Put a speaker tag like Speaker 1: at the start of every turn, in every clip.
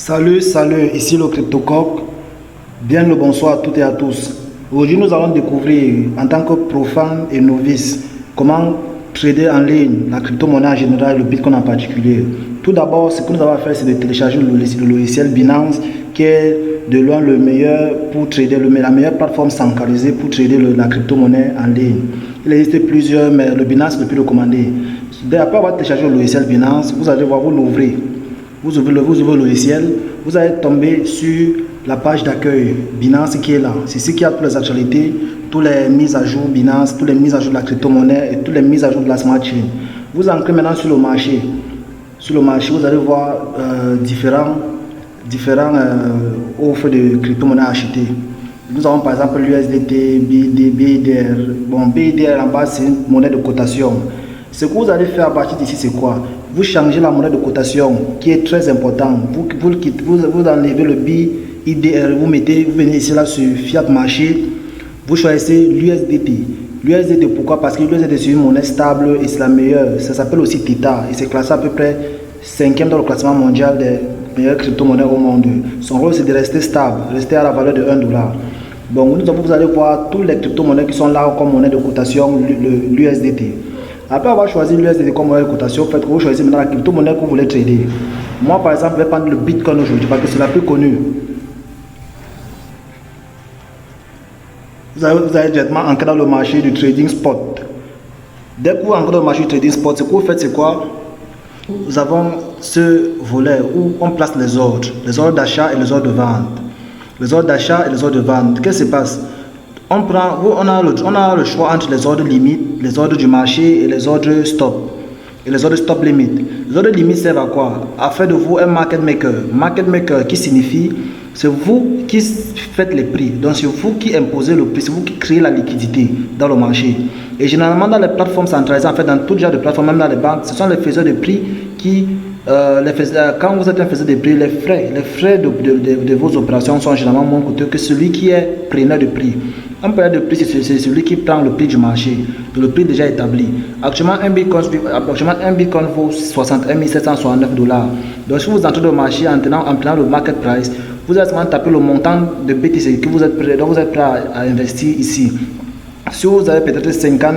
Speaker 1: Salut, salut, ici le CryptoCoq. Bien le bonsoir à toutes et à tous. Aujourd'hui, nous allons découvrir, en tant que profane et novice, comment trader en ligne, la crypto-monnaie en général et le Bitcoin en particulier. Tout d'abord, ce que nous avons à faire, c'est de télécharger le logiciel Binance, qui est de loin le meilleur pour trader, la meilleure plateforme centralisée pour trader la crypto-monnaie en ligne. Il existe plusieurs, mais le Binance est le plus recommandé. Après avoir téléchargé le logiciel Binance, vous allez voir, vous l'ouvrez. Vous ouvrez le logiciel, vous allez tomber sur la page d'accueil Binance qui est là. C'est ce qui a toutes les actualités, toutes les mises à jour Binance, toutes les mises à jour de la crypto-monnaie et toutes les mises à jour de la smart chain. Vous entrez maintenant sur le marché. Sur le marché, vous allez voir différents offres de crypto-monnaie achetées. Nous avons par exemple l'USDT, BIDR. Bon, BIDR en bas, c'est une monnaie de cotation. Ce que vous allez faire à partir d'ici, c'est quoi? Vous changez la monnaie de cotation qui est très important. Vous enlevez le BIDR, vous venez ici là sur Fiat Marché, vous choisissez l'USDT. L'USDT, pourquoi? Parce que l'USDT c'est une monnaie stable et c'est la meilleure. Ça s'appelle aussi Theta et c'est classé à peu près 5e dans le classement mondial des meilleures crypto-monnaies au monde. Son rôle c'est de rester stable, rester à la valeur de 1 $. Donc vous allez voir toutes les crypto-monnaies qui sont là comme monnaie de cotation, l'USDT. Après avoir choisi l'USDT comme monnaie de cotation, faites que vous choisissez maintenant la crypto-monnaie que vous voulez trader. Moi, par exemple, je vais prendre le Bitcoin aujourd'hui parce que c'est la plus connue. Vous allez directement entrer dans le marché du trading spot. Dès que vous entrez dans le marché du trading spot, ce que vous faites, c'est quoi? Nous avons ce volet où on place les ordres d'achat et les ordres de vente. Les ordres d'achat et les ordres de vente. Qu'est-ce qui se passe? On a le choix entre les ordres limites, les ordres du marché et les ordres stop. Et les ordres stop limite. Les ordres limites servent à quoi? À faire de vous un market maker. Market maker qui signifie c'est vous qui faites les prix. Donc c'est vous qui imposez le prix, c'est vous qui créez la liquidité dans le marché. Et généralement dans les plateformes centralisées, en fait dans tout genre de plateformes, même dans les banques, ce sont les faiseurs de prix qui quand vous êtes un faiseur de prix, les frais de vos opérations sont généralement moins coûteux que celui qui est preneur de prix. Un preneur de prix, c'est celui qui prend le prix du marché, le prix déjà établi. Actuellement, un Bitcoin vaut 61 769 $. Donc, si vous entrez dans le marché en prenant le market price, vous allez seulement taper le montant de BTC que vous êtes prêt à investir ici. Si vous avez peut-être 50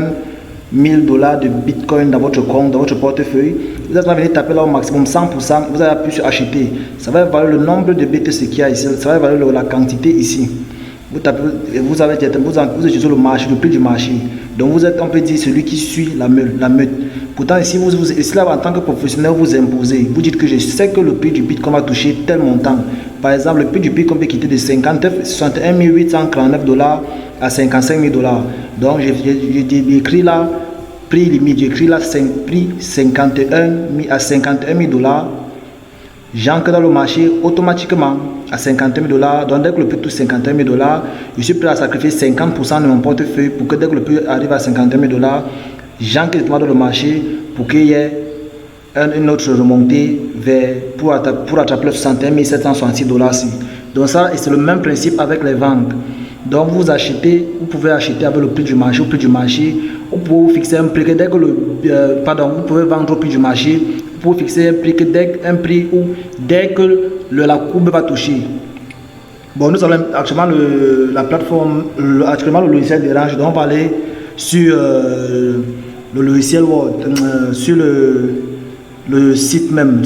Speaker 1: 000 $ de Bitcoin dans votre compte, dans votre portefeuille, vous allez venir taper là au maximum 100%, vous allez appuyer sur acheter. Ça va valoir le nombre de BTC qu'il y a ici, ça va valoir la quantité ici. Vous utilisez le marché, le prix du marché. Donc vous êtes, on peut dire, celui qui suit la meute. Pourtant, ici, là, en tant que professionnel, vous imposez. Vous dites que je sais que le prix du Bitcoin va toucher tel montant. Par exemple, le prix du Bitcoin peut quitter de 61 849 $ à 55 000 $. Donc, j'ai écrit là, prix limite, j'ai écrit là, prix 51 000 $. J'entre dans le marché automatiquement à 51 000 $. Donc dès que le prix touche 51 000 $, je suis prêt à sacrifier 50% de mon portefeuille pour que dès que le prix arrive à 51 000 $, j'entre directement dans le marché pour qu'il y ait une autre remontée pour attraper les 61 766 $. Donc ça, c'est le même principe avec les ventes. Donc vous pouvez acheter avec le prix du marché, au prix du marché, vous pouvez fixer un prix que dès que vous pouvez vendre au prix du marché, vous pouvez fixer dès que la courbe va toucher. Bon, nous avons actuellement la plateforme, actuellement le logiciel dérange, donc on va aller sur le logiciel sur le site même,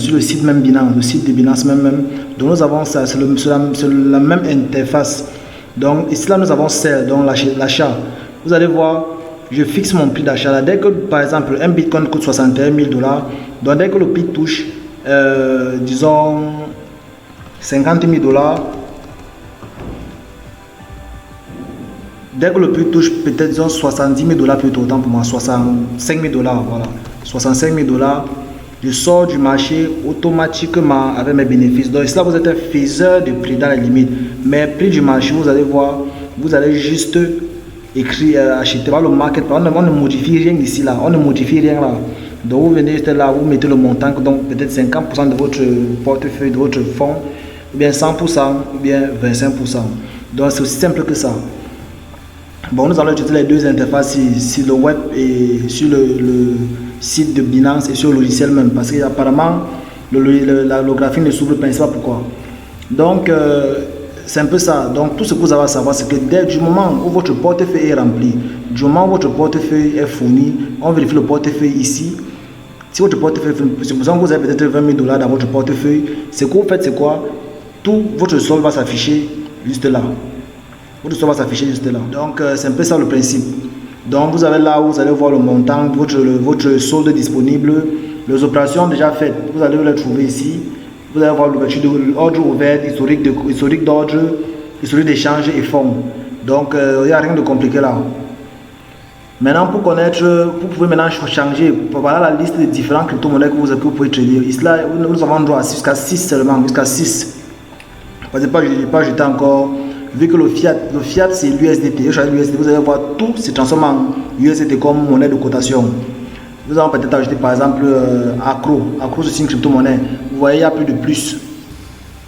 Speaker 1: Binance, le site de Binance même. Donc nous avons ça, c'est la même interface. Donc ici là nous avons celle, donc l'achat. Vous allez voir, je fixe mon prix d'achat. Dès que par exemple un Bitcoin coûte 61 000 $, donc dès que le prix touche, disons 50 000 $, dès que le prix touche peut-être disons 70 000 $ plutôt, autant pour moi, 65 000 $, voilà, 65 000 $, je sors du marché automatiquement avec mes bénéfices. Donc là vous êtes un faiseur de prix dans la limite, mais prix du marché, vous allez voir, vous allez juste écrire, acheter par le market, on ne modifie rien ici là, on ne modifie rien là. Donc vous venez juste là, vous mettez le montant, donc peut-être 50% de votre portefeuille, de votre fonds, ou bien 100%, ou bien 25%. Donc c'est aussi simple que ça. Bon, nous allons utiliser les deux interfaces sur le web et sur le site de Binance et sur le logiciel même, parce qu'apparemment le graphique ne s'ouvre pas. C'est pas pourquoi. Donc, c'est un peu ça. Donc, tout ce que vous avez à savoir, c'est que dès du moment où votre portefeuille est rempli, du moment où votre portefeuille est fourni, on vérifie le portefeuille ici. Si votre portefeuille, c'est pour ça que vous avez peut-être 20 000 $ dans votre portefeuille, ce que vous faites, c'est quoi? Tout votre solde va s'afficher juste là. Votre solde va s'afficher juste là. Donc, c'est un peu ça le principe. Donc, vous avez là où vous allez voir le montant, votre solde disponible, les opérations déjà faites. Vous allez les trouver ici. Vous allez voir l'ouverture de l'ordre ouvert, historique d'ordre, historique d'échange et fonds. Donc, il n'y a rien de compliqué là. Maintenant, pour connaître, vous pouvez maintenant changer. Voilà la liste des différents crypto-monnaies que vous pouvez trader. Ici, là, nous avons droit jusqu'à 6 seulement, jusqu'à 6. Parce que je n'ai pas jeté encore. Vu que le fiat c'est l'USDT. Vous allez voir tout se transforme en USDT comme monnaie de cotation. Nous allons peut-être ajouter par exemple Accro. Accro c'est une crypto-monnaie. Vous voyez, il n'y a plus de plus.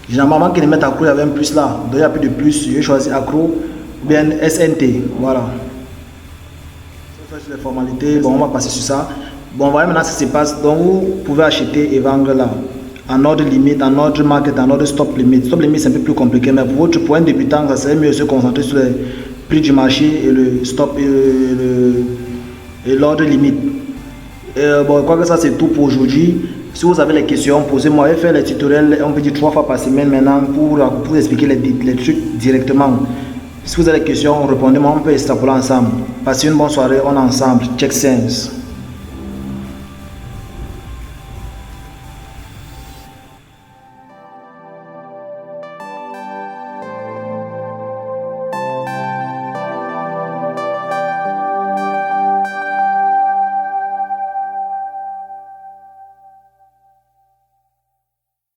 Speaker 1: Généralement, quand ils mettent Accro, il y avait un plus là. Donc il n'y a plus de plus. Je vais choisir Accro ou bien SNT. Voilà. Les formalités, bon, on va passer sur ça. Bon, voyez maintenant ce qui se passe. Donc, vous pouvez acheter et vendre là, en ordre limite, en ordre market, en ordre stop limite. Stop limite, c'est un peu plus compliqué, mais pour un débutant, ça serait mieux de se concentrer sur les prix du marché et le stop et l'ordre limite. Bon, je crois que ça, c'est tout pour aujourd'hui. Si vous avez les questions, posez-moi. Je vais faire les tutoriels, on peut dire 3 fois par semaine maintenant pour expliquer les trucs directement. Si vous avez des questions, répondez-moi, on peut extrapoler ensemble. Passez une bonne soirée, on est ensemble. Check Sense.